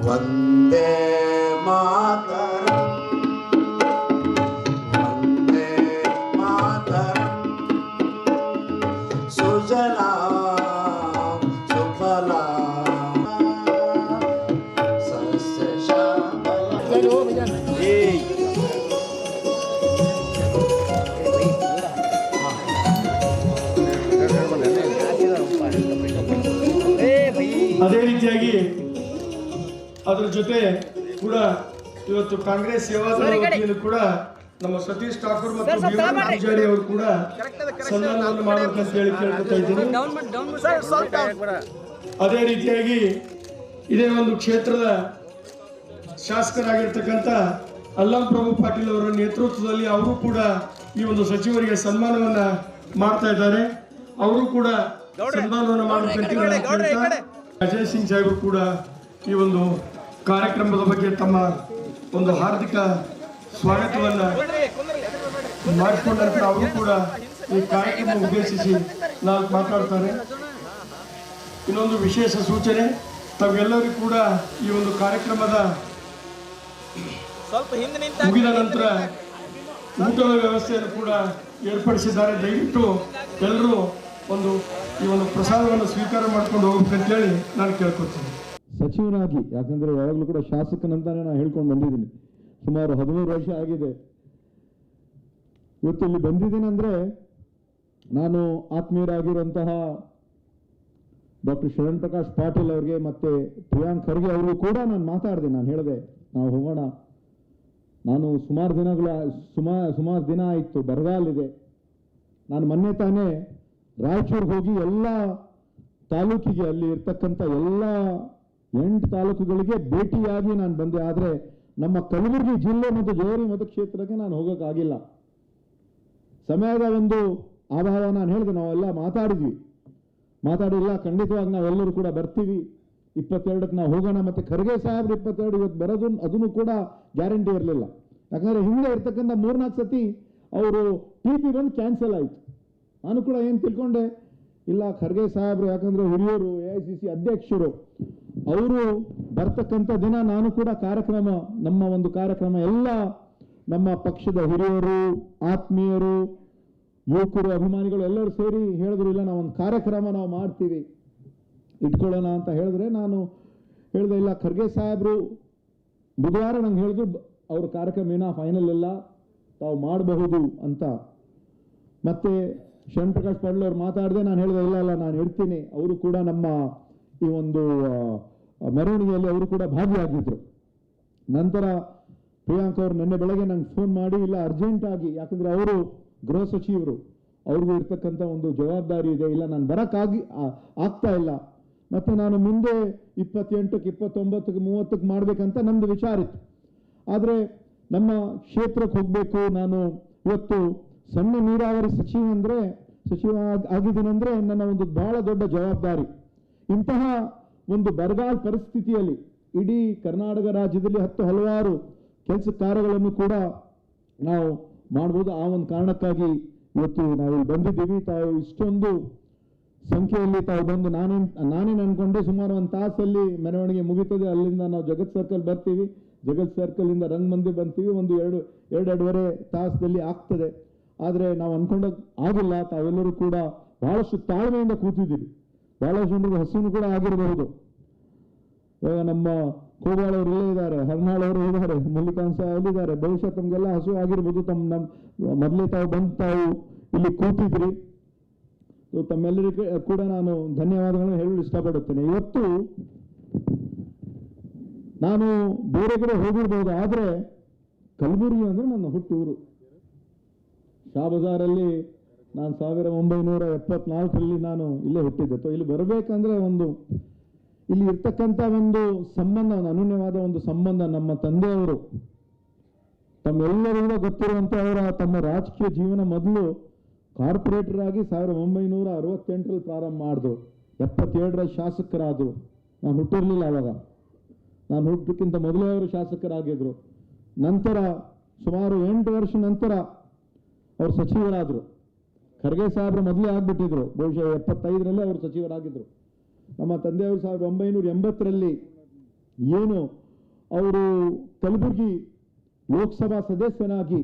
ವಂದೇ ಮಾತರಂ, ವಂದೇ ಮಾತರಂ, ಸುಜಲಾಂ ಸುಫಲಾಂ ಸಸ್ಯ ಶ್ಯಾಮಲಾಂ. ಅದೇ ರೀತಿಯಾಗಿ ಅದರ ಜೊತೆ ಕೂಡ ಇವತ್ತು ಕಾಂಗ್ರೆಸ್ ಸೇವಾದಳ ವತಿಯಲ್ಲಿ ಕೂಡ ನಮ್ಮ ಸತೀಶ್ ಠಾಕೂರ್ ಮತ್ತು ಪೂಜಾರಿ ಅವರು ಕೂಡ ಸನ್ಮಾನವನ್ನು ಮಾಡಬೇಕಂತ ಹೇಳಿ ಕೇಳ್ಕೊತಾ ಇದ್ದೀನಿ. ಅದೇ ರೀತಿಯಾಗಿ ಇದೇ ಒಂದು ಕ್ಷೇತ್ರದ ಶಾಸಕರಾಗಿರ್ತಕ್ಕಂಥ ಅಲ್ಲಂ ಪ್ರಭು ಪಾಟೀಲ್ ಅವರ ನೇತೃತ್ವದಲ್ಲಿ ಅವರು ಕೂಡ ಈ ಒಂದು ಸಚಿವರಿಗೆ ಸನ್ಮಾನವನ್ನ ಮಾಡ್ತಾ ಇದ್ದಾರೆ. ಅವರು ಕೂಡ ಸನ್ಮಾನವನ್ನು ಮಾಡಬೇಕಂತ ಅಜಯ್ ಸಿಂಗ್ ಸಾಹೇಬರು ಕೂಡ ಈ ಒಂದು ಕಾರ್ಯಕ್ರಮದ ಬಗ್ಗೆ ತಮ್ಮ ಒಂದು ಹಾರ್ದಿಕ ಸ್ವಾಗತವನ್ನ ಮಾಡಿಕೊಂಡ ನಂತರ ಅವರು ಕೂಡ ಈ ಕಾರ್ಯಕ್ರಮ ಉದ್ದೇಶಿಸಿ ನಾವು ಮಾತಾಡ್ತಾರೆ. ಇನ್ನೊಂದು ವಿಶೇಷ ಸೂಚನೆ, ತಾವೆಲ್ಲರಿಗೂ ಕೂಡ ಈ ಒಂದು ಕಾರ್ಯಕ್ರಮದ ಮುಗಿದ ನಂತರ ಊಟದ ವ್ಯವಸ್ಥೆಯನ್ನು ಕೂಡ ಏರ್ಪಡಿಸಿದ್ದಾರೆ. ದಯವಿಟ್ಟು ಎಲ್ಲರೂ ಈ ಒಂದು ಪ್ರಸಾದವನ್ನು ಸ್ವೀಕಾರ ಮಾಡ್ಕೊಂಡು ಹೋಗ್ಬೇಕಂತೇಳಿ ನಾನು ಕೇಳ್ಕೊತೀನಿ. ಸಚಿವನಾಗಿ, ಯಾಕಂದರೆ ಯಾವಾಗಲೂ ಕೂಡ ಶಾಸಕನಂತಾನೆ ನಾನು ಹೇಳ್ಕೊಂಡು ಬಂದಿದ್ದೀನಿ. ಸುಮಾರು 13 ವರ್ಷ ಆಗಿದೆ. ಇವತ್ತು ಇಲ್ಲಿ ಬಂದಿದ್ದೀನಿ ಅಂದರೆ ನಾನು ಆತ್ಮೀಯರಾಗಿರುವಂತಹ ಡಾಕ್ಟರ್ ಶರಣ್ ಪ್ರಕಾಶ್ ಪಾಟೀಲ್ ಅವರಿಗೆ ಮತ್ತು ಪ್ರಿಯಾಂಕ್ ಖರ್ಗೆ ಅವ್ರಿಗೂ ಕೂಡ ನಾನು ಮಾತಾಡಿದೆ. ನಾನು ಹೇಳಿದೆ ನಾವು ಹೋಗೋಣ. ನಾನು ಸುಮಾರು ದಿನ ಆಯಿತು, ಬರಗಾಲಿದೆ. ನಾನು ಮೊನ್ನೆ ತಾನೇ ರಾಯಚೂರಿಗೆ ಹೋಗಿ ಎಲ್ಲ ತಾಲೂಕಿಗೆ, ಅಲ್ಲಿ ಇರ್ತಕ್ಕಂಥ ಎಲ್ಲ 8 ತಾಲೂಕುಗಳಿಗೆ ಭೇಟಿಯಾಗಿ ನಾನು ಬಂದೆ. ಆದರೆ ನಮ್ಮ ಕಲಬುರಗಿ ಜಿಲ್ಲೆ ಮತ್ತು ಜೋರಿ ಮತಕ್ಷೇತ್ರಕ್ಕೆ ನಾನು ಹೋಗೋಕ್ಕಾಗಿಲ್ಲ. ಸಮಯದ ಒಂದು ಅಭಾವ. ನಾನು ಹೇಳಿದೆ, ನಾವೆಲ್ಲ ಮಾತಾಡಿಲ್ಲ, ಖಂಡಿತವಾಗಿ ನಾವೆಲ್ಲರೂ ಕೂಡ ಬರ್ತೀವಿ. 22ಕ್ಕೆ ನಾವು ಹೋಗೋಣ. ಮತ್ತು ಖರ್ಗೆ ಸಾಹೇಬ್ರು 22 ಇವತ್ತು ಬರೋದು ಅದನ್ನು ಕೂಡ ಗ್ಯಾರಂಟಿ ಇರಲಿಲ್ಲ. ಯಾಕಂದರೆ ಹಿಂದೆ ಇರ್ತಕ್ಕಂಥ 3-4 ಸತಿ ಅವರು TP ಬಂದು ಕ್ಯಾನ್ಸಲ್ ಆಯಿತು. ನಾನು ಕೂಡ ಏನು ತಿಳ್ಕೊಂಡೆ, ಇಲ್ಲ ಖರ್ಗೆ ಸಾಹೇಬ್ರು ಯಾಕಂದರೆ ಹಿರಿಯರು, AICC ಅಧ್ಯಕ್ಷರು, ಅವರು ಬರ್ತಕ್ಕಂಥ ದಿನ ನಾನು ಕೂಡ ನಮ್ಮ ಒಂದು ಕಾರ್ಯಕ್ರಮ ಎಲ್ಲ ನಮ್ಮ ಪಕ್ಷದ ಹಿರಿಯರು, ಆತ್ಮೀಯರು, ಯುವಕರು, ಅಭಿಮಾನಿಗಳು ಎಲ್ಲರೂ ಸೇರಿ ಹೇಳಿದ್ರು, ಇಲ್ಲ ನಾವು ಒಂದು ಕಾರ್ಯಕ್ರಮ ನಾವು ಮಾಡ್ತೀವಿ, ಇಟ್ಕೊಳ್ಳೋಣ ಅಂತ ಹೇಳಿದ್ರೆ, ನಾನು ಹೇಳಿದೆ ಇಲ್ಲ ಖರ್ಗೆ ಸಾಹೇಬ್ರು ಬುಧವಾರ ನಂಗೆ ಹೇಳಿದ್ರು ಅವ್ರ ಕಾರ್ಯಕ್ರಮ ಏನೋ ಫೈನಲ್ ಇಲ್ಲ, ತಾವು ಮಾಡಬಹುದು ಅಂತ. ಮತ್ತೆ ಶರಣ್ ಪ್ರಕಾಶ್ ಪಾಟೀಲ್ ಅವ್ರು ಮಾತಾಡಿದೆ. ನಾನು ಹೇಳಿದೆ ಇಲ್ಲ ನಾನು ಇರ್ತೀನಿ. ಅವರು ಕೂಡ ನಮ್ಮ ಈ ಒಂದು ಮೆರವಣಿಗೆಯಲ್ಲಿ ಅವರು ಕೂಡ ಭಾಗಿಯಾಗಿದ್ದರು. ನಂತರ ಪ್ರಿಯಾಂಕ್ ಅವರು ನಿನ್ನೆ ಬೆಳಗ್ಗೆ ನಂಗೆ ಫೋನ್ ಮಾಡಿ, ಇಲ್ಲ ಅರ್ಜೆಂಟಾಗಿ, ಯಾಕಂದರೆ ಅವರು ಗೃಹ ಸಚಿವರು, ಅವ್ರಿಗೂ ಇರ್ತಕ್ಕಂಥ ಒಂದು ಜವಾಬ್ದಾರಿ ಇದೆ, ಇಲ್ಲ ನಾನು ಆಗ್ತಾ ಇಲ್ಲ. ಮತ್ತು ನಾನು ಮುಂದೆ 28ಕ್ಕೆ, 29ಕ್ಕೆ, 30ಕ್ಕೆ ಮಾಡಬೇಕಂತ ನಮ್ಮದು ವಿಚಾರ ಇತ್ತು. ಆದರೆ ನಮ್ಮ ಕ್ಷೇತ್ರಕ್ಕೆ ಹೋಗಬೇಕು. ನಾನು ಇವತ್ತು ಸಣ್ಣ ನೀರಾವರಿ ಸಚಿವ ಆಗಿದ್ದೀನಂದರೆ ನನ್ನ ಒಂದು ಬಹಳ ದೊಡ್ಡ ಜವಾಬ್ದಾರಿ. ಇಂತಹ ಒಂದು ಬರಗಾಲ ಪರಿಸ್ಥಿತಿಯಲ್ಲಿ ಇಡೀ ಕರ್ನಾಟಕ ರಾಜ್ಯದಲ್ಲಿ ಹಲವಾರು ಕೆಲಸ ಕಾರ್ಯಗಳನ್ನು ಕೂಡ ನಾವು ಮಾಡ್ಬೋದು. ಆ ಒಂದು ಕಾರಣಕ್ಕಾಗಿ ಇವತ್ತು ನಾವು ಬಂದಿದ್ದೀವಿ. ತಾವು ಇಷ್ಟೊಂದು ಸಂಖ್ಯೆಯಲ್ಲಿ ತಾವು ಬಂದು ನಾನೇನು ಅನ್ಕೊಂಡೆ ಸುಮಾರು 1 ತಾಸಲ್ಲಿ ಮೆರವಣಿಗೆ ಮುಗಿತದೆ. ಅಲ್ಲಿಂದ ನಾವು ಜಗತ್ ಸರ್ಕಲ್ ಬರ್ತೀವಿ, ಜಗತ್ ಸರ್ಕಲಿಂದ ರಂಗಮಂದಿರ್ ಬಂತೀವಿ, ಒಂದು 2-2.5 ತಾಸದಲ್ಲಿ ಆಗ್ತದೆ. ಆದರೆ ನಾವು ಅನ್ಕೊಂಡಾಗ ಆಗಿಲ್ಲ. ತಾವೆಲ್ಲರೂ ಕೂಡ ಬಹಳಷ್ಟು ತಾಳ್ಮೆಯಿಂದ ಕೂತಿದ್ದೀವಿ. ಬಹಳಷ್ಟು ಜನರಿಗೆ ಹಸಿವು ಕೂಡ ಆಗಿರಬಹುದು. ಇವಾಗ ನಮ್ಮ ಕೋಬಾಳ್ ಅವರು ಇಲ್ಲೇ ಇದ್ದಾರೆ, ಹರ್ನಾಳ್ ಅವರು ಇದ್ದಾರೆ, ಮಲ್ಲಿಕಾಂಶ ಅಲ್ಲಿದ್ದಾರೆ. ಬಹುಶಃ ತಮಗೆಲ್ಲ ಹಸಿವು ಆಗಿರ್ಬೋದು. ಮೊದಲೇ ತಾವು ಇಲ್ಲಿ ಕೂತಿದ್ರಿ. ತಮ್ಮೆಲ್ಲರಿಗೂ ಕೂಡ ನಾನು ಧನ್ಯವಾದಗಳನ್ನು ಹೇಳಲು ಇಷ್ಟಪಡುತ್ತೇನೆ. ಇವತ್ತು ನಾನು ಬೇರೆ ಕಡೆ ಹೋಗಿರ್ಬೋದು, ಆದರೆ ಕಲಬುರಗಿ ಅಂದರೆ ನನ್ನ ಹುಟ್ಟೂರು. ಶಾ ಬಜಾರಲ್ಲಿ ನಾನು 1974ರಲ್ಲಿ ನಾನು ಇಲ್ಲೇ ಹುಟ್ಟಿದ್ದೆ. ಇಲ್ಲಿ ಬರಬೇಕಂದ್ರೆ ಇಲ್ಲಿ ಇರ್ತಕ್ಕಂಥ ಒಂದು ಸಂಬಂಧ, ಒಂದು ಅನನ್ಯವಾದ ಒಂದು ಸಂಬಂಧ. ನಮ್ಮ ತಂದೆಯವರು ತಮ್ಮೆಲ್ಲರಿಗೂ ಗೊತ್ತಿರುವಂಥ ತಮ್ಮ ರಾಜಕೀಯ ಜೀವನ ಮೊದಲು ಕಾರ್ಪೊರೇಟರ್ ಆಗಿ 1968ರಲ್ಲಿ ಪ್ರಾರಂಭ ಮಾಡಿದ್ರು. 77ರಲ್ಲಿ ಶಾಸಕರಾದರು. ನಾನು ಹುಟ್ಟಿರಲಿಲ್ಲ ಆವಾಗ. ನಾನು ಹುಟ್ಟೋಕ್ಕಿಂತ ಮೊದಲೇ ಅವರು ಶಾಸಕರಾಗಿದ್ದರು. ನಂತರ ಸುಮಾರು 8 ವರ್ಷ ನಂತರ ಅವರು ಸಚಿವರಾದರು. ಖರ್ಗೆ ಸಾಹೇಬ್ರು ಮೊದಲೇ ಆಗ್ಬಿಟ್ಟಿದ್ರು. ಬಹುಶಃ 75ರಲ್ಲಿ ಅವರು ಸಚಿವರಾಗಿದ್ದರು. ನಮ್ಮ ತಂದೆಯವರು 1980ರಲ್ಲಿ ಏನು ಅವರು ಕಲಬುರಗಿ ಲೋಕಸಭಾ ಸದಸ್ಯನಾಗಿ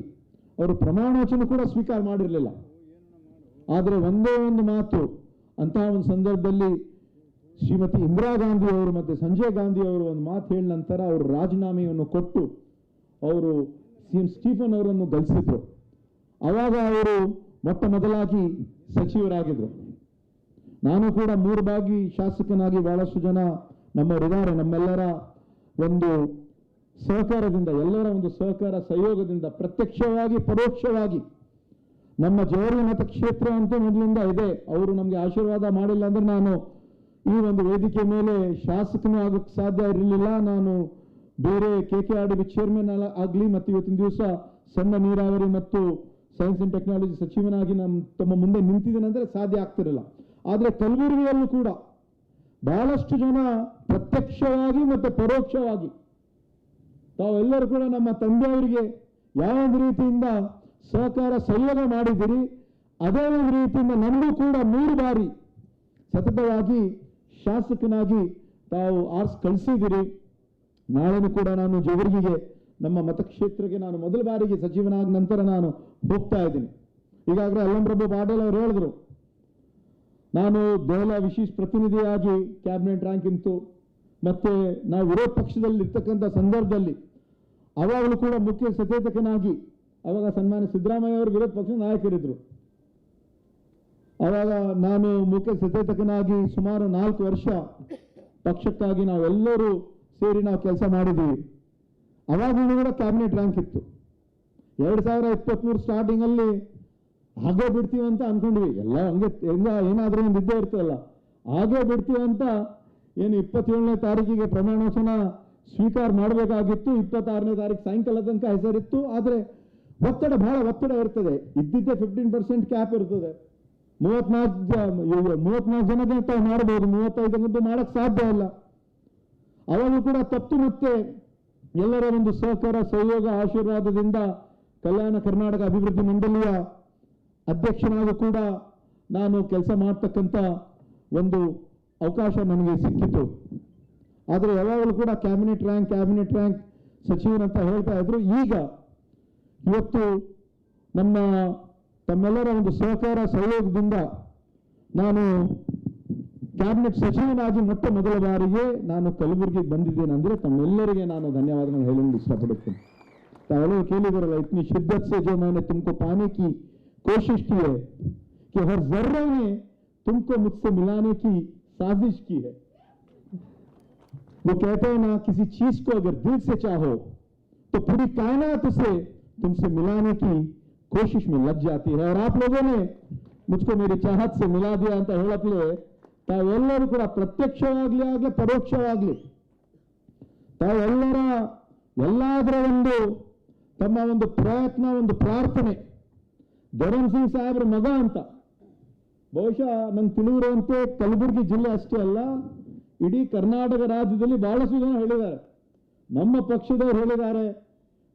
ಅವರು ಪ್ರಮಾಣ ವಚನ ಕೂಡ ಸ್ವೀಕಾರ ಮಾಡಿರಲಿಲ್ಲ. ಆದರೆ ಒಂದೇ ಒಂದು ಮಾತು, ಅಂತಹ ಒಂದು ಸಂದರ್ಭದಲ್ಲಿ ಶ್ರೀಮತಿ ಇಂದಿರಾ ಗಾಂಧಿ ಅವರು ಮತ್ತು ಸಂಜಯ್ ಗಾಂಧಿ ಅವರು ಒಂದು ಮಾತು ಹೇಳಿದ ನಂತರ ಅವರು ರಾಜೀನಾಮೆಯನ್ನು ಕೊಟ್ಟು ಅವರು CM ಸ್ಟೀಫನ್ ಅವರನ್ನು ಗಳಿಸಿದ್ರು. ಆವಾಗ ಅವರು ಮೊಟ್ಟ ಮೊದಲಾಗಿ ಸಚಿವರಾಗಿದ್ರು. ನಾನು ಕೂಡ 3 ಬಾರಿ ಶಾಸಕನಾಗಿ ಬಹಳಷ್ಟು ಜನ ನಮ್ಮವರಿದ್ದಾರೆ. ನಮ್ಮೆಲ್ಲರ ಒಂದು ಸಹಕಾರದಿಂದ, ಎಲ್ಲರ ಒಂದು ಸಹಕಾರ ಸಹಯೋಗದಿಂದ ಪ್ರತ್ಯಕ್ಷವಾಗಿ ಪರೋಕ್ಷವಾಗಿ ನಮ್ಮ ಜವಳಿ ಮತಕ್ಷೇತ್ರ ಅಂತೂ ಮೊದಲಿಂದ ಇದೆ. ಅವರು ನಮಗೆ ಆಶೀರ್ವಾದ ಮಾಡಿಲ್ಲ ಅಂದ್ರೆ ನಾನು ಈ ಒಂದು ವೇದಿಕೆ ಮೇಲೆ ಶಾಸಕನೂ ಆಗೋಕ್ಕೆ ಸಾಧ್ಯ ಇರಲಿಲ್ಲ. ನಾನು ಬೇರೆ KKRDB ಚೇರ್ಮನ್ ಆಗಲಿ ಮತ್ತು ಇವತ್ತಿನ ದಿವಸ ಸಣ್ಣ ನೀರಾವರಿ ಮತ್ತು ಸೈನ್ಸ್ ಅಂಡ್ ಟೆಕ್ನಾಲಜಿ ಸಚಿವನಾಗಿ ತಮ್ಮ ಮುಂದೆ ನಿಂತಿದ್ದೇನೆಂದರೆ ಸಾಧ್ಯ ಆಗ್ತಿರಲಿಲ್ಲ. ಆದರೆ ಕಲಬುರಗಿಯಲ್ಲೂ ಕೂಡ ಬಹಳಷ್ಟು ಜನ ಪ್ರತ್ಯಕ್ಷವಾಗಿ ಮತ್ತು ಪರೋಕ್ಷವಾಗಿ ತಾವೆಲ್ಲರೂ ಕೂಡ ನಮ್ಮ ತಂದೆಯವರಿಗೆ ಯಾವ ಒಂದು ರೀತಿಯಿಂದ ಸಹಕಾರ ಸಹಯೋಗ ಮಾಡಿದಿರಿ, ಅದೇ ಒಂದು ರೀತಿಯಿಂದ ನಮಗೂ ಕೂಡ 3 ಬಾರಿ ಸತತವಾಗಿ ಶಾಸಕನಾಗಿ ತಾವು ಆರ್ಸ್ ಕಳಿಸಿದಿರಿ. ನಾಳೆನೂ ಕೂಡ ನಾನು ಜೇವರ್ಗಿಗೆ ನಮ್ಮ ಮತಕ್ಷೇತ್ರಕ್ಕೆ ನಾನು ಮೊದಲ ಬಾರಿಗೆ ಸಚಿವನಾದ ನಂತರ ನಾನು ಹೋಗ್ತಾ ಇದ್ದೀನಿ. ಈಗಾಗಲೇ ಅಲ್ಲಂಪ್ರಭು ಪಾಟೀಲ್ ಅವರು ಹೇಳಿದ್ರು, ನಾನು ದೆಹಲಿಯ ವಿಶೇಷ ಪ್ರತಿನಿಧಿಯಾಗಿ ಕ್ಯಾಬಿನೆಟ್ ರ್ಯಾಂಕ್ ಇಂತು, ಮತ್ತೆ ನಾವು ವಿರೋಧ ಪಕ್ಷದಲ್ಲಿ ಇರ್ತಕ್ಕಂಥ ಸಂದರ್ಭದಲ್ಲಿ ಅವಾಗಲೂ ಕೂಡ ಮುಖ್ಯ ಸಚೇತಕನಾಗಿ, ಅವಾಗ ಸನ್ಮಾನ್ಯ ಸಿದ್ದರಾಮಯ್ಯ ಅವರು ವಿರೋಧ ಪಕ್ಷದ ನಾಯಕರಿದ್ರು, ಆವಾಗ ನಾನು ಮುಖ್ಯ ಸಚೇತಕನಾಗಿ ಸುಮಾರು 4 ವರ್ಷ ಪಕ್ಷಕ್ಕಾಗಿ ನಾವೆಲ್ಲರೂ ಸೇರಿ ನಾವು ಕೆಲಸ ಮಾಡಿದ್ದೀವಿ. ಅವಾಗಲೂ ಕೂಡ ಕ್ಯಾಬಿನೆಟ್ ರ್ಯಾಂಕ್ ಇತ್ತು. 2023 ಸ್ಟಾರ್ಟಿಂಗಲ್ಲಿ ಹಾಗೇ ಬಿಡ್ತೀವಿ ಅಂತ ಅನ್ಕೊಂಡ್ವಿ. ಎಲ್ಲ ಹಂಗೆ ಏನಾದರೂ ಒಂದು ಇದ್ದೇ ಇರ್ತದಲ್ಲ, ಹಾಗೇ ಬಿಡ್ತೀವಿ ಅಂತ ಏನು 27ನೇ ತಾರೀಕಿಗೆ ಪ್ರಮಾಣ ವಚನ ಸ್ವೀಕಾರ ಮಾಡಬೇಕಾಗಿತ್ತು. 26ನೇ ತಾರೀಕು ಸಾಯಂಕಾಲ ತನಕ ಹೆಸರಿತ್ತು. ಆದರೆ ಬಹಳ ಒತ್ತಡ ಇರ್ತದೆ. ಇದ್ದಿದ್ದೇ 15% ಕ್ಯಾಪ್ ಇರ್ತದೆ. 34 ಜನಕ್ಕೆ ತಾವು ಮಾಡಬಹುದು, 35 ಮಾಡಕ್ಕೆ ಸಾಧ್ಯ ಇಲ್ಲ. ಅವಾಗ ಕೂಡ ತಪ್ಪು ಮತ್ತೆ ಎಲ್ಲರ ಒಂದು ಸಹಕಾರ ಸಹಯೋಗ ಆಶೀರ್ವಾದದಿಂದ ಕಲ್ಯಾಣ ಕರ್ನಾಟಕ ಅಭಿವೃದ್ಧಿ ಮಂಡಳಿಯ ಅಧ್ಯಕ್ಷನಾಗೂ ಕೂಡ ನಾನು ಕೆಲಸ ಮಾಡ್ತಕ್ಕಂಥ ಒಂದು ಅವಕಾಶ ನನಗೆ ಸಿಕ್ಕಿತು. ಆದರೆ ಯಾವಾಗಲೂ ಕೂಡ ಕ್ಯಾಬಿನೆಟ್ ರ್ಯಾಂಕ್ ಸಚಿವರಂತ ಹೇಳ್ತಾ ಇದ್ರು. ಈಗ ಇವತ್ತು ತಮ್ಮೆಲ್ಲರ ಒಂದು ಸಹಕಾರ ಸಹಯೋಗದಿಂದ ನಾನು ಕ್ಯಾಬಿನೆಟ್ ಸಚಿವನಾಗಿ ಮೊಟ್ಟ ಮೊದಲ ಬಾರಿಗೆ ನಾನು ಕಲಬುರಗಿಗೆ ಬಂದಿದ್ದೇನೆ ಅಂದರೆ ತಮ್ಮೆಲ್ಲರಿಗೆ ನಾನು ಧನ್ಯವಾದಗಳನ್ನು ಹೇಳಲು ಇಷ್ಟಪಡುತ್ತೇನೆ. ತಾವೆಲ್ಲರೂ ಕೇಳಿದಾರಲ್ಲ, इतनी शिद्दत से जो मैंने तुमको पाने की कोशिश की है कि हर जर्रे ने तुमको मुझसे मिलाने की साजिश की है. वो कहते हैं ना, किसी चीज को अगर दिल से चाहो तो पूरी कायनात उसे तुमसे मिलाने की कोशिश में लग जाती है. और आप लोगों ने मुझको मेरी चाहत से मिला दिया ಅಂತ ಹೇಳಪ್ಲೆ ತಾವೆಲ್ಲರೂ ಕೂಡ ಪ್ರತ್ಯಕ್ಷವಾಗ್ಲಿ ಆಗಲಿ ಪರೋಕ್ಷವಾಗ್ಲಿ ಎಲ್ಲದರ ಒಂದು ತಮ್ಮ ಒಂದು ಪ್ರಯತ್ನ, ಒಂದು ಪ್ರಾರ್ಥನೆ, ಧರಮ್ ಸಿಂಗ್ ಸಾಹೇಬ್ರ ಮಗ ಅಂತ ಬಹುಶಃ ನಂಗೆ ತಿಳಿದಿರುವಂತೆ ಕಲಬುರಗಿ ಜಿಲ್ಲೆ ಅಷ್ಟೇ ಅಲ್ಲ, ಇಡೀ ಕರ್ನಾಟಕ ರಾಜ್ಯದಲ್ಲಿ ಬಹಳಷ್ಟು ಜನ ಹೇಳಿದ್ದಾರೆ. ನಮ್ಮ ಪಕ್ಷದವರು ಹೇಳಿದ್ದಾರೆ,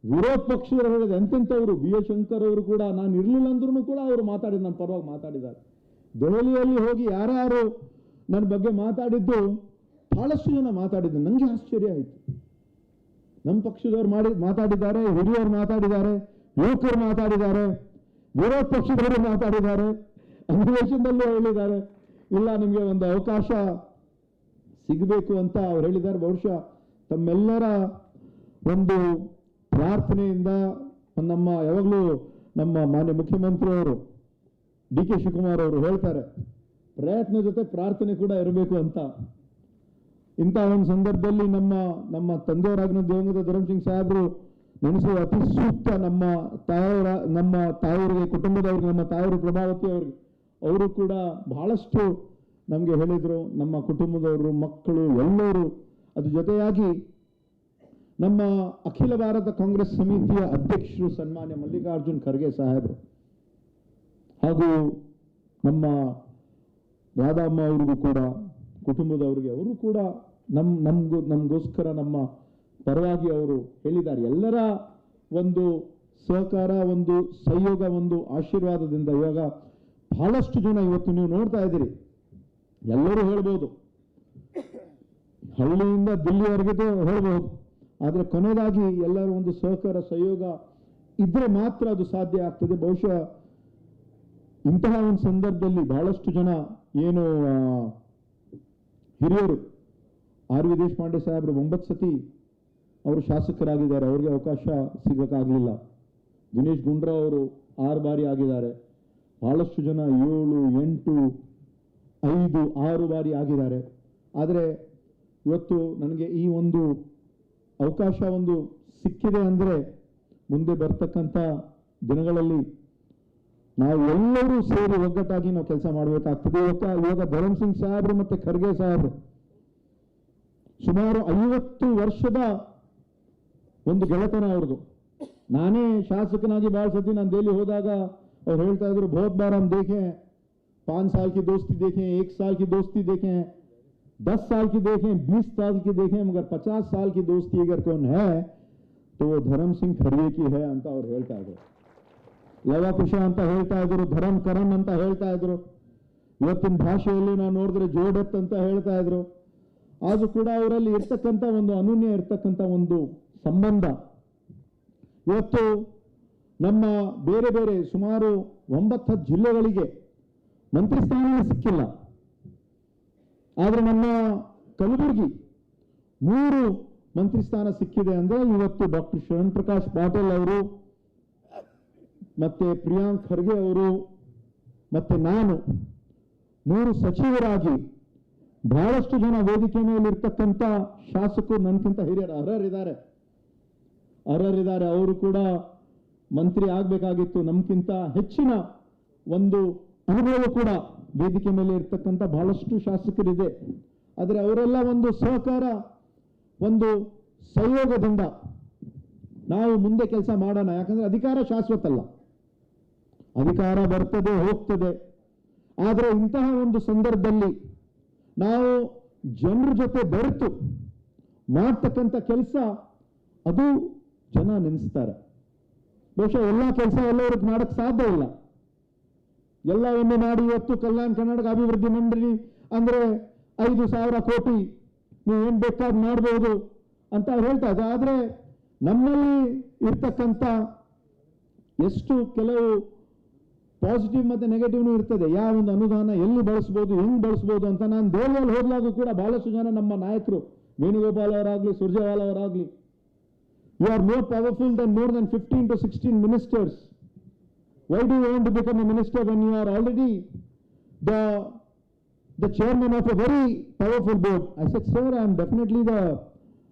ವಿರೋಧ ಪಕ್ಷದವರು ಹೇಳಿದ ಎಂತೆಂಥವರು, BA ಶಂಕರ್ ಅವರು ಕೂಡ, ನಾನು ಇರಲಿಲ್ಲ ಅಂದ್ರೂ ಕೂಡ ಅವರು ಮಾತಾಡಿದ ನನ್ನ ಪರವಾಗಿ ಮಾತಾಡಿದ್ದಾರೆ. ದೆಹಲಿಯಲ್ಲಿ ಹೋಗಿ ಯಾರ್ಯಾರು ನನ್ನ ಬಗ್ಗೆ ಮಾತಾಡಿದ್ದು ಬಹಳಷ್ಟು ಜನ ಮಾತಾಡಿದ್ದು ನನಗೆ ಆಶ್ಚರ್ಯ ಆಯಿತು. ನಮ್ಮ ಪಕ್ಷದವ್ರು ಮಾತಾಡಿದ್ದಾರೆ, ಹಿರಿಯರು ಮಾತಾಡಿದ್ದಾರೆ, ಯುವಕರು ಮಾತಾಡಿದ್ದಾರೆ, ವಿರೋಧ ಪಕ್ಷದವರು ಮಾತಾಡಿದ್ದಾರೆ, ಅಧಿವೇಶನದಲ್ಲೂ ಹೇಳಿದ್ದಾರೆ. ಇಲ್ಲ, ನಿಮಗೆ ಒಂದು ಅವಕಾಶ ಸಿಗಬೇಕು ಅಂತ ಅವ್ರು ಹೇಳಿದ್ದಾರೆ. ಬಹುಶಃ ತಮ್ಮೆಲ್ಲರ ಒಂದು ಪ್ರಾರ್ಥನೆಯಿಂದ ಯಾವಾಗಲೂ ನಮ್ಮ ಮಾನ್ಯ ಮುಖ್ಯಮಂತ್ರಿಯವರು DK ಶಿವಕುಮಾರ್ ಅವರು ಹೇಳ್ತಾರೆ, ಪ್ರಯತ್ನ ಜೊತೆ ಪ್ರಾರ್ಥನೆ ಕೂಡ ಇರಬೇಕು ಅಂತ. ಇಂಥ ಒಂದು ಸಂದರ್ಭದಲ್ಲಿ ನಮ್ಮ ತಂದೆಯವರಾಗಿನ ದಿವಂಗತ ಧರಮ್ ಸಿಂಗ್ ಸಾಹೇಬರು ನೆನೆಸುವ ಅತಿ ಸೂಕ್ತ ನಮ್ಮ ತಾಯಿಯವರಿಗೆ, ಕುಟುಂಬದವ್ರಿಗೆ, ನಮ್ಮ ತಾಯಿಯವರು ಪ್ರಭಾವತಿ ಅವ್ರಿಗೆ, ಅವರು ಕೂಡ ಬಹಳಷ್ಟು ನಮಗೆ ಹೇಳಿದರು. ನಮ್ಮ ಕುಟುಂಬದವರು, ಮಕ್ಕಳು ಎಲ್ಲರೂ. ಅದ್ರ ಜೊತೆಯಾಗಿ ನಮ್ಮ ಅಖಿಲ ಭಾರತ ಕಾಂಗ್ರೆಸ್ ಸಮಿತಿಯ ಅಧ್ಯಕ್ಷರು ಸನ್ಮಾನ್ಯ ಮಲ್ಲಿಕಾರ್ಜುನ್ ಖರ್ಗೆ ಸಾಹೇಬರು ಹಾಗೂ ನಮ್ಮ ರಾಧಮ್ಮ ಅವರಿಗೂ ಕೂಡ, ಕುಟುಂಬದವರಿಗೆ, ಅವರು ಕೂಡ ನಮಗೋಸ್ಕರ ನಮ್ಮ ಪರವಾಗಿ ಅವರು ಹೇಳಿದ್ದಾರೆ. ಎಲ್ಲರ ಒಂದು ಸಹಕಾರ, ಒಂದು ಸಹಯೋಗ, ಒಂದು ಆಶೀರ್ವಾದದಿಂದ ಇವಾಗ ಬಹಳಷ್ಟು ಜನ ಇವತ್ತು ನೀವು ನೋಡ್ತಾ ಇದ್ದೀರಿ. ಎಲ್ಲರೂ ಹೇಳ್ಬೋದು, ಹಳ್ಳಿಯಿಂದ ದಿಲ್ಲಿವರೆಗೆ ಹೇಳ್ಬೋದು. ಆದರೆ ಕೊನೆಯದಾಗಿ ಎಲ್ಲರೂ ಒಂದು ಸಹಕಾರ ಸಹಯೋಗ ಇದ್ರೆ ಮಾತ್ರ ಅದು ಸಾಧ್ಯ ಆಗ್ತದೆ. ಬಹುಶಃ ಇಂತಹ ಒಂದು ಸಂದರ್ಭದಲ್ಲಿ ಬಹಳಷ್ಟು ಜನ ಏನು ಹಿರಿಯರು ಆರ್ ವಿ ದೇಶಪಾಂಡೆ ಸಾಹೇಬರು 9 ಸತಿ ಅವರು ಶಾಸಕರಾಗಿದ್ದಾರೆ, ಅವ್ರಿಗೆ ಅವಕಾಶ ಸಿಗಕ್ಕಾಗಲಿಲ್ಲ. ದಿನೇಶ್ ಗುಂಡ್ರಾವ್ ಅವರು 6 ಬಾರಿ ಆಗಿದ್ದಾರೆ. ಬಹಳಷ್ಟು ಜನ 7, 8, 5, 6 ಬಾರಿ ಆಗಿದ್ದಾರೆ. ಆದರೆ ಇವತ್ತು ನನಗೆ ಈ ಒಂದು ಅವಕಾಶ ಒಂದು ಸಿಕ್ಕಿದೆ ಅಂದರೆ ಮುಂದೆ ಬರ್ತಕ್ಕಂಥ ದಿನಗಳಲ್ಲಿ ನಾವು ಎಲ್ಲರೂ ಸೇರಿ ಒಗ್ಗಟ್ಟಾಗಿ ನಾವು ಕೆಲಸ ಮಾಡಬೇಕಾಗ್ತದೆ. ಇವಾಗ ಧರಮ್ ಸಿಂಗ್ ಸಾಹೇಬ್ರು ಮತ್ತೆ ಖರ್ಗೆ ಸಾಹೇಬ್ರು ಸುಮಾರು 50 ವರ್ಷದ ಒಂದು ಗೆಳೆತನ ಅವ್ರದ್ದು. ನಾನೇ ಶಾಸಕನಾಗಿ ಭಾಳ ಸತಿ ನಾನು ದೆಹಲಿ ಹೋದಾಗ ಅವ್ರು ಹೇಳ್ತಾ ಇದ್ರು, ಬಹುತ್ ಬಾರ್ ಹಮ್ ದೇಖೆ 5 साल की दोस्ती देखें, 1 साल की दोस्ती देखें, 10 साल की देखें, 20 साल की देखें, मगर 50 साल की दोस्ती अगर कौन है तो वो धर्म सिंह खड़गे की है ಅಂತ ಅವ್ರು ಹೇಳ್ತಾ ಇದ್ರು. ಲವಕುಶ ಅಂತ ಹೇಳ್ತಾ ಇದ್ರು, ಧರಮ್ ಕರಮ್ ಅಂತ ಹೇಳ್ತಾ ಇದ್ರು. ಇವತ್ತಿನ ಭಾಷೆಯಲ್ಲಿ ನಾವು ನೋಡಿದ್ರೆ ಜೋಡತ್ ಅಂತ ಹೇಳ್ತಾ ಇದ್ರು. ಆದ್ರೂ ಕೂಡ ಅವರಲ್ಲಿ ಇರ್ತಕ್ಕಂಥ ಒಂದು ಅನನ್ಯ ಇರ್ತಕ್ಕಂಥ ಒಂದು ಸಂಬಂಧ ಇವತ್ತು ನಮ್ಮ ಬೇರೆ ಬೇರೆ ಸುಮಾರು 9-10 ಜಿಲ್ಲೆಗಳಿಗೆ ಮಂತ್ರಿ ಸ್ಥಾನವೇ ಸಿಕ್ಕಿಲ್ಲ. ಆದರೆ ನಮ್ಮ ಕಲಬುರಗಿ 3 ಮಂತ್ರಿ ಸ್ಥಾನ ಸಿಕ್ಕಿದೆ ಅಂದ್ರೆ ಇವತ್ತು ಡಾಕ್ಟರ್ ಶರಣ್ ಪ್ರಕಾಶ್ ಪಾಟೀಲ್ ಅವರು ಮತ್ತೆ ಪ್ರಿಯಾಂಕ್ ಖರ್ಗೆ ಅವರು ಮತ್ತೆ ನಾನು 3 ಸಚಿವರಾಗಿ ಬಹಳಷ್ಟು ಜನ ವೇದಿಕೆ ಮೇಲೆ ಇರ್ತಕ್ಕಂಥ ಶಾಸಕರು ನನ್ಗಿಂತ ಹಿರಿಯರು ಅರ್ಹರಿದ್ದಾರೆ. ಅವರು ಕೂಡ ಮಂತ್ರಿ ಆಗಬೇಕಾಗಿತ್ತು. ನಮ್ಗಿಂತ ಹೆಚ್ಚಿನ ಒಂದು ಅನುಭವ ಕೂಡ ವೇದಿಕೆ ಮೇಲೆ ಇರ್ತಕ್ಕಂಥ ಬಹಳಷ್ಟು ಶಾಸಕರಿದೆ. ಆದರೆ ಅವರೆಲ್ಲ ಒಂದು ಸಹಕಾರ ಒಂದು ಸಹಯೋಗದಿಂದ ನಾವು ಮುಂದೆ ಕೆಲಸ ಮಾಡೋಣ. ಯಾಕಂದ್ರೆ ಅಧಿಕಾರ ಶಾಶ್ವತ ಅಲ್ಲ, ಅಧಿಕಾರ ಬರ್ತದೆ ಹೋಗ್ತದೆ. ಆದರೆ ಇಂತಹ ಒಂದು ಸಂದರ್ಭದಲ್ಲಿ ನಾವು ಜನರ ಜೊತೆ ಬೆರೆತು ಮಾಡ್ತಕ್ಕಂಥ ಕೆಲಸ ಅದು ಜನ ನೆನೆಸ್ತಾರೆ. ಬಹುಶಃ ಎಲ್ಲ ಕೆಲಸ ಎಲ್ಲರಿಗೂ ಮಾಡಕ್ ಸಾಧ್ಯ ಇಲ್ಲ. ಎಲ್ಲವನ್ನು ಮಾಡಿ ಇವತ್ತು ಕಲ್ಯಾಣ ಕರ್ನಾಟಕ ಅಭಿವೃದ್ಧಿ ಮಂಡಳಿ ಅಂದ್ರೆ 5,000 ಕೋಟಿ ನೀವೇನ್ ಬೇಕಾದ್ ಮಾಡಬಹುದು ಅಂತ ಹೇಳ್ತಾ ಇದ್ದಾರೆ. ಆದ್ರೆ ನಮ್ಮಲ್ಲಿ ಇರ್ತಕ್ಕಂಥ ಎಷ್ಟು ಕೆಲವು ಪಾಸಿಟಿವ್ ಮತ್ತೆ ನೆಗೆಟಿವ್ನು ಇರ್ತದೆ. ಯಾವ ಒಂದು ಅನುದಾನ ಎಲ್ಲಿ ಬಳಸ್ಬೋದು, ಹೆಂಗ್ ಬಳಸ್ಬೋದು ಅಂತ ನಾನು ದೆಹಲಿಯಲ್ಲಿ ಹೋದ್ಲಾಗೂ ಕೂಡ ಬಹಳಷ್ಟು ಜನ ನಮ್ಮ ನಾಯಕರು Venugopal ಅವರಾಗ್ಲಿ Surjewala ಅವರಾಗ್ಲಿ, you are more powerful than more than 15 to 16 ministers. Why do you want to become a minister when you are already the chairman of a very powerful board? I said, sir, I am definitely the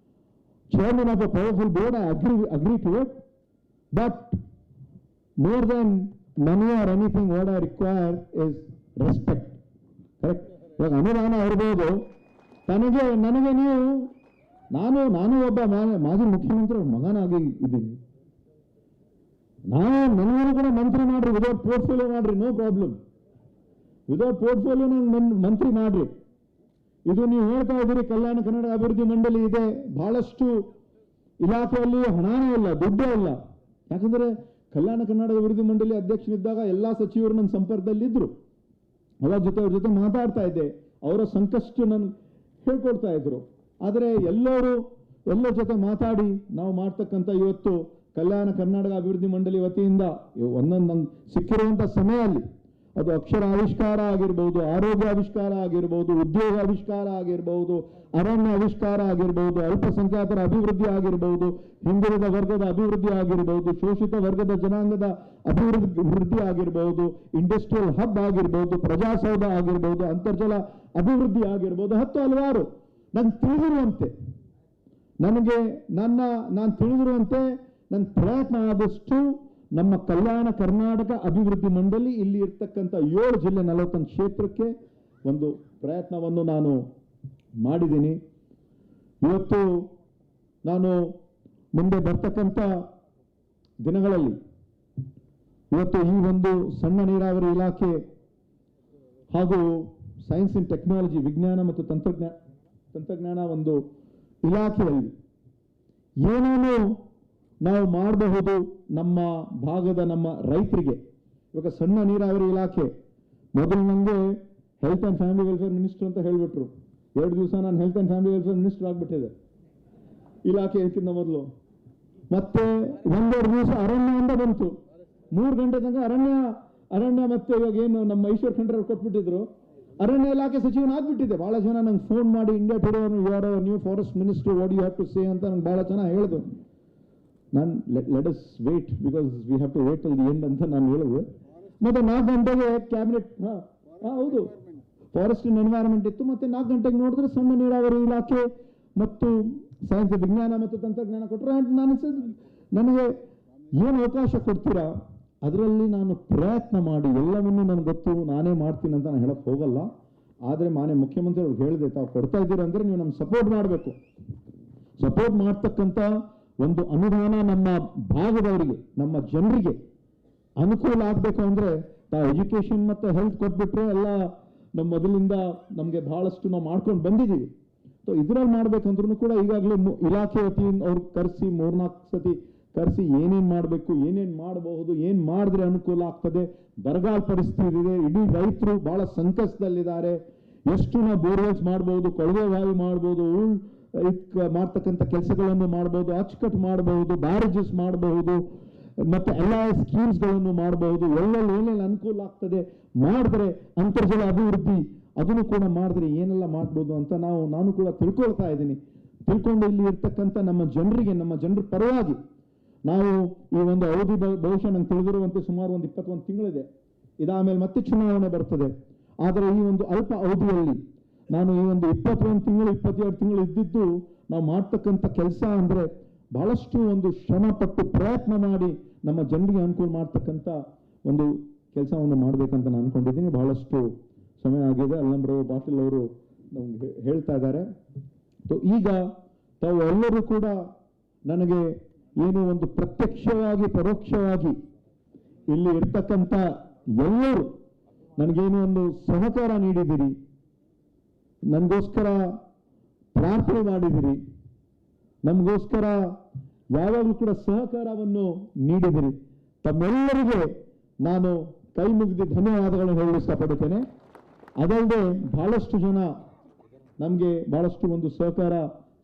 chairman of a powerful board. I agree to it. But more than money or anything, what I require is respect. Correct? ಇವಾಗ ಅನುದಾನ ಇರಬಹುದು, ನನಗೆ ನೀವು ನಾನು ಒಬ್ಬ ಮಾಜಿ ಮುಖ್ಯಮಂತ್ರಿ ಮಗನಾಗಿ ಇದ್ದೀನಿ. ನನಗೂ ಕೂಡ ಮಂತ್ರಿ ಮಾಡ್ರಿ, ವಿದೌಟ್ ಪೋರ್ಟ್ಫೋಲಿಯೋ ಮಾಡ್ರಿ, ನೋ ಪ್ರಾಬ್ಲಮ್. ವಿದೌಟ್ ಪೋರ್ಟ್ಫೋಲಿಯೋ ನಂಗೆ ಮಂತ್ರಿ ಮಾಡ್ರಿ. ಇದು ನೀವು ಹೇಳ್ತಾ ಇದ್ದೀರಿ ಕಲ್ಯಾಣ ಕರ್ನಾಟಕ ಅಭಿವೃದ್ಧಿ ಮಂಡಳಿ ಇದೆ, ಬಹಳಷ್ಟು ಇಲಾಖೆಯಲ್ಲಿ ಹಣನೇ ಇಲ್ಲ, ದುಡ್ಡೇ ಇಲ್ಲ. ಯಾಕಂದ್ರೆ ಕಲ್ಯಾಣ ಕರ್ನಾಟಕ ಅಭಿವೃದ್ಧಿ ಮಂಡಳಿ ಅಧ್ಯಕ್ಷನಿದ್ದಾಗ ಎಲ್ಲಾ ಸಚಿವರು ನನ್ನ ಸಂಪರ್ಕದಲ್ಲಿದ್ದರು. ಅವ್ರ ಜೊತೆ ಮಾತಾಡ್ತಾ ಇದ್ದೆ, ಅವರ ಸಂಕಷ್ಟ ನನ್ಗೆ ಹೇಳ್ಕೊಡ್ತಾ ಇದ್ರು. ಆದರೆ ಎಲ್ಲರ ಜೊತೆ ಮಾತಾಡಿ ನಾವು ಮಾಡ್ತಕ್ಕಂಥ ಇವತ್ತು ಕಲ್ಯಾಣ ಕರ್ನಾಟಕ ಅಭಿವೃದ್ಧಿ ಮಂಡಳಿ ವತಿಯಿಂದ ಒಂದೊಂದು ಸಿಕ್ಕಿರುವಂಥ ಸಮಯದಲ್ಲಿ ಅದು ಅಕ್ಷರ ಆವಿಷ್ಕಾರ ಆಗಿರ್ಬೋದು, ಆರೋಗ್ಯ ಆವಿಷ್ಕಾರ ಆಗಿರ್ಬೋದು, ಉದ್ಯೋಗ ಆವಿಷ್ಕಾರ ಆಗಿರ್ಬೋದು, ಅರಣ್ಯ ಆವಿಷ್ಕಾರ ಆಗಿರ್ಬೋದು, ಅಲ್ಪಸಂಖ್ಯಾತರ ಅಭಿವೃದ್ಧಿ ಆಗಿರ್ಬೋದು, ಹಿಂದುಳಿದ ವರ್ಗದ ಅಭಿವೃದ್ಧಿ ಆಗಿರ್ಬೋದು, ಶೋಷಿತ ವರ್ಗದ ಜನಾಂಗದ ಅಭಿವೃದ್ಧಿ ಆಗಿರ್ಬೋದು, ಇಂಡಸ್ಟ್ರಿಯಲ್ ಹಬ್ ಆಗಿರ್ಬೋದು, ಪ್ರಜಾಸೌಧ ಆಗಿರ್ಬೋದು, ಅಂತರ್ಜಲ ಅಭಿವೃದ್ಧಿ ಆಗಿರ್ಬೋದು, 10 ಹಲವಾರು ನಾನು ತಿಳಿದಿರುವಂತೆ ನಾನು ತಿಳಿದಿರುವಂತೆ ನನ್ನ ಪ್ರಯತ್ನ ಆದಷ್ಟು ನಮ್ಮ ಕಲ್ಯಾಣ ಕರ್ನಾಟಕ ಅಭಿವೃದ್ಧಿ ಮಂಡಳಿ ಇಲ್ಲಿ ಇರ್ತಕ್ಕಂಥ 7 ಜಿಲ್ಲೆ 41 ಕ್ಷೇತ್ರಕ್ಕೆ ಒಂದು ಪ್ರಯತ್ನವನ್ನು ನಾನು ಮಾಡಿದ್ದೀನಿ. ಇವತ್ತು ನಾನು ಮುಂದೆ ಬರ್ತಕ್ಕಂಥ ದಿನಗಳಲ್ಲಿ ಇವತ್ತು ಈ ಒಂದು ಸಣ್ಣ ನೀರಾವರಿ ಇಲಾಖೆ ಹಾಗೂ ಸೈನ್ಸ್ ಅಂಡ್ ಟೆಕ್ನಾಲಜಿ, ವಿಜ್ಞಾನ ಮತ್ತು ತಂತ್ರಜ್ಞಾನ ಒಂದು ಇಲಾಖೆಯಲ್ಲಿ ಏನೇನು ನಾವು ಮಾಡಬಹುದು ನಮ್ಮ ಭಾಗದ ನಮ್ಮ ರೈತರಿಗೆ. ಇವಾಗ ಸಣ್ಣ ನೀರಾವರಿ ಇಲಾಖೆ ಮೊದಲು ನನಗೆ health and family welfare minister ಅಂತ ಹೇಳ್ಬಿಟ್ರು. 2 ದಿವಸ ನಾನು health and family welfare minister ಆಗಿಬಿಟ್ಟಿದೆ ಇಲಾಖೆ ಇದಕ್ಕಿಂತ ಮೊದಲು. ಮತ್ತೆ 1-2 ದಿವಸ ಅರಣ್ಯದಿಂದ ಬಂತು. 3 ಗಂಟೆ ತನಕ ಅರಣ್ಯ ಮತ್ತೆ ಇವಾಗ ಏನು ನಮ್ಮ ಈಶ್ವರ್ ಖಂಡ್ರೆ ಕೊಟ್ಬಿಟ್ಟಿದ್ರು, ಅರಣ್ಯ ಇಲಾಖೆ ಸಚಿವನಾಗ್ಬಿಟ್ಟಿದೆ. ಭಾಳ ಜನ ನಂಗೆ ಫೋನ್ ಮಾಡಿ India Today you are new forest minister, what you have to say ಅಂತ ನಂಗೆ ಭಾಳ ಜನ ಹೇಳಿದ್ರು. ನಾನು let us wait because we have to wait all the end ಅಂತ ನಾನು ಹೇಳಿದೆ. ಮತ್ತೆ 4 ಗಂಟೆಗೆ ಕ್ಯಾಬಿನೆಟ್, ಹೌದು, ಫಾರೆಸ್ಟ್ ಅಂಡ್ ಎನ್ವೈರನ್ಮೆಂಟ್ ಇತ್ತು. ಮತ್ತೆ 4 ಗಂಟೆಗೆ ನೋಡಿದ್ರೆ ಸಣ್ಣ ನೀರಾವರಿ ಇಲಾಖೆ ಮತ್ತು ಸೈನ್ಸ್ ವಿಜ್ಞಾನ ಮತ್ತು ತಂತ್ರಜ್ಞಾನ ಕೊಟ್ಟರೆ ನನಗೆ ಏನು ಅವಕಾಶ ಕೊಡ್ತೀರಾ ಅದರಲ್ಲಿ ನಾನು ಪ್ರಯತ್ನ ಮಾಡಿ ಎಲ್ಲವನ್ನೂ ನನಗೆ ಗೊತ್ತು, ನಾನೇ ಮಾಡ್ತೀನಿ ಅಂತ ನಾನು ಹೇಳಕ್ಕೆ ಹೋಗಲ್ಲ. ಆದರೆ ಮಾನ್ಯ ಮುಖ್ಯಮಂತ್ರಿ ಅವ್ರಿಗೆ ಹೇಳಿದೆ, ತಾವು ಕೊಡ್ತಾ ಇದ್ದೀರಾ ಅಂದರೆ ನೀವು ನಮ್ಗೆ ಸಪೋರ್ಟ್ ಮಾಡಬೇಕು. ಸಪೋರ್ಟ್ ಮಾಡ್ತಕ್ಕಂಥ ಒಂದು ಅನುದಾನ ನಮ್ಮ ಭಾಗದವರಿಗೆ, ನಮ್ಮ ಜನರಿಗೆ ಅನುಕೂಲ ಆಗಬೇಕು ಅಂದರೆ ತಾವು ಎಜುಕೇಷನ್ ಮತ್ತು ಹೆಲ್ತ್ ಕೊಟ್ಬಿಟ್ರೆ ಎಲ್ಲ ನಮ್ಮ ಮೊದಲಿಂದ ನಮಗೆ ಬಹಳಷ್ಟು ನಾವು ಮಾಡ್ಕೊಂಡು ಬಂದಿದ್ದೀವಿ. ಸೊ ಇದರಲ್ಲಿ ಮಾಡ್ಬೇಕಂದ್ರೂ ಕೂಡ ಈಗಾಗಲೇ ಇಲಾಖೆ ವತಿಯಿಂದ ಅವ್ರು ಕರೆಸಿ 3-4 ಸತಿ ಕರೆಸಿ ಏನೇನು ಮಾಡಬೇಕು, ಏನೇನು ಮಾಡಬಹುದು, ಏನು ಮಾಡಿದ್ರೆ ಅನುಕೂಲ ಆಗ್ತದೆ. ಬರಗಾಲ ಪರಿಸ್ಥಿತಿ ಇದೆ, ಇಡೀ ರೈತರು ಬಹಳ ಸಂಕಷ್ಟದಲ್ಲಿದ್ದಾರೆ. ಎಷ್ಟು ನಾವು ಬೋರ್ವೆಲ್ಸ್ ಮಾಡ್ಬೋದು, ಕೊಳವೆ ಬಾವಿ ಮಾಡ್ಬೋದು, ಮಾಡ್ತಕ್ಕಂಥ ಕೆಲಸಗಳನ್ನು ಮಾಡ್ಬೋದು, ಅಚ್ಚುಕಟ್ಟು ಮಾಡಬಹುದು, ಬ್ಯಾರೇಜಸ್ ಮಾಡಬಹುದು, ಮತ್ತೆ ಎಲ್ಲ ಸ್ಕೀಮ್ಸ್ಗಳನ್ನು ಮಾಡಬಹುದು. ಎಲ್ಲೆಲ್ಲಿ ಏನೇನು ಅನುಕೂಲ ಆಗ್ತದೆ ಮಾಡಿದ್ರೆ, ಅಂತರ್ಜಲ ಅಭಿವೃದ್ಧಿ ಅದನ್ನು ಕೂಡ ಮಾಡಿದ್ರೆ ಏನೆಲ್ಲ ಮಾಡ್ಬೋದು ಅಂತ ನಾನು ಕೂಡ ತಿಳ್ಕೊಳ್ತಾ ಇದ್ದೀನಿ. ತಿಳ್ಕೊಂಡು ಇಲ್ಲಿ ಇರ್ತಕ್ಕಂಥ ನಮ್ಮ ಜನರಿಗೆ, ನಮ್ಮ ಜನರ ಪರವಾಗಿ ನಾವು ಈ ಒಂದು ಅವಧಿ ಬಹುಶಃ ನಂಗೆ ತಿಳಿದಿರುವಂತೆ ಸುಮಾರು ಒಂದು 21 ತಿಂಗಳಿದೆ. ಇದಾದ್ಮೇಲೆ ಮತ್ತೆ ಚುನಾವಣೆ ಬರ್ತದೆ. ಆದರೆ ಈ ಒಂದು ಅಲ್ಪ ಅವಧಿಯಲ್ಲಿ ನಾನು ಈ ಒಂದು 21 ತಿಂಗಳು 22 ತಿಂಗಳು ಇದ್ದಿದ್ದು ನಾವು ಮಾಡ್ತಕ್ಕಂಥ ಕೆಲಸ ಅಂದರೆ ಬಹಳಷ್ಟು ಒಂದು ಶ್ರಮ ಪಟ್ಟು ಪ್ರಯತ್ನ ಮಾಡಿ ನಮ್ಮ ಜನರಿಗೆ ಅನುಕೂಲ ಮಾಡ್ತಕ್ಕಂಥ ಒಂದು ಕೆಲಸವನ್ನು ಮಾಡಬೇಕಂತ ನಾನು ಅನ್ಕೊಂಡಿದ್ದೀನಿ. ಬಹಳಷ್ಟು ಸಮಯ ಆಗಿದೆ. ಅಲ್ಲಂಬ್ರವ್ ಪಾಟೀಲ್ ಅವರು ನಮ್ಗೆ ಹೇಳ್ತಾ ಇದ್ದಾರೆ. ಈಗ ತಾವು ಎಲ್ಲರೂ ಕೂಡ ನನಗೆ ಏನು ಒಂದು ಪ್ರತ್ಯಕ್ಷವಾಗಿ ಪರೋಕ್ಷವಾಗಿ ಇಲ್ಲಿ ಇರ್ತಕ್ಕಂಥ ಎಲ್ಲರೂ ನನಗೇನು ಒಂದು ಸಹಕಾರ ನೀಡಿದಿರಿ, ನನಗೋಸ್ಕರ ಪ್ರಾರ್ಥನೆ ಮಾಡಿದಿರಿ, ನಮಗೋಸ್ಕರ ಯಾವಾಗಲೂ ಕೂಡ ಸಹಕಾರವನ್ನು ನೀಡಿದಿರಿ. ತಮ್ಮೆಲ್ಲರಿಗೆ ನಾನು ಕೈ ಮುಗಿದು ಧನ್ಯವಾದಗಳನ್ನು ಹೇಳಲು ಇಷ್ಟಪಡುತ್ತೇನೆ. ಅದಲ್ಲದೆ ಬಹಳಷ್ಟು ಜನ ನಮಗೆ ಬಹಳಷ್ಟು ಒಂದು ಸಹಕಾರ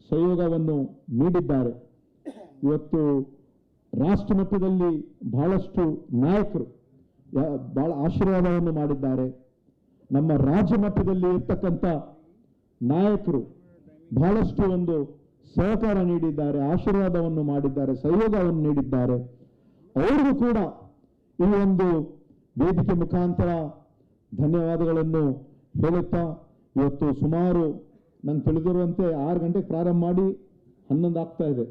ಸಹಯೋಗವನ್ನು ನೀಡಿದ್ದಾರೆ. ಇವತ್ತು ರಾಷ್ಟ್ರ ಮಟ್ಟದಲ್ಲಿ ಬಹಳಷ್ಟು ನಾಯಕರು ಬಹಳ ಆಶೀರ್ವಾದವನ್ನು ಮಾಡಿದ್ದಾರೆ. ನಮ್ಮ ರಾಜ್ಯ ಮಟ್ಟದಲ್ಲಿ ಇರ್ತಕ್ಕಂಥ ನಾಯಕರು ಬಹಳಷ್ಟು ಒಂದು ಸಹಕಾರ ನೀಡಿದ್ದಾರೆ, ಆಶೀರ್ವಾದವನ್ನು ಮಾಡಿದ್ದಾರೆ, ಸಹಯೋಗವನ್ನು ನೀಡಿದ್ದಾರೆ. ಅವರಿಗೂ ಕೂಡ ಈ ಒಂದು ವೇದಿಕೆ ಮುಖಾಂತರ ಧನ್ಯವಾದಗಳನ್ನು ಹೇಳುತ್ತಾ, ಇವತ್ತು ಸುಮಾರು ನಂಗೆ ತಿಳಿದಿರುವಂತೆ 6 ಗಂಟೆಗೆ ಪ್ರಾರಂಭ ಮಾಡಿ 11 ಆಗ್ತಾ ಇದೆ.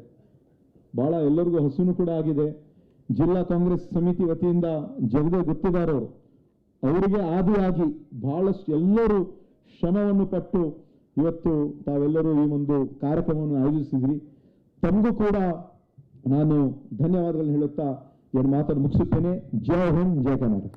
ಬಹಳ ಎಲ್ಲರಿಗೂ ಹಸುನು ಕೂಡ ಆಗಿದೆ. ಜಿಲ್ಲಾ ಕಾಂಗ್ರೆಸ್ ಸಮಿತಿ ವತಿಯಿಂದ ಜಗದೇ ಗೊತ್ತಿದ್ದಾರವರು, ಅವರಿಗೆ ಆದಿಯಾಗಿ ಬಹಳಷ್ಟು ಎಲ್ಲರೂ ಶ್ರಮವನ್ನು ಪಟ್ಟು ಇವತ್ತು ತಾವೆಲ್ಲರೂ ಈ ಒಂದು ಕಾರ್ಯಕ್ರಮವನ್ನು ಆಯೋಜಿಸಿದ್ರಿ. ತಮಗೂ ಕೂಡ ನಾನು ಧನ್ಯವಾದಗಳನ್ನು ಹೇಳುತ್ತಾ ಎರಡು ಮಾತನ್ನು ಮುಗಿಸುತ್ತೇನೆ. ಜೈ ಹಿಂದ್, ಜೈ ಕರ್ನಾಟಕ.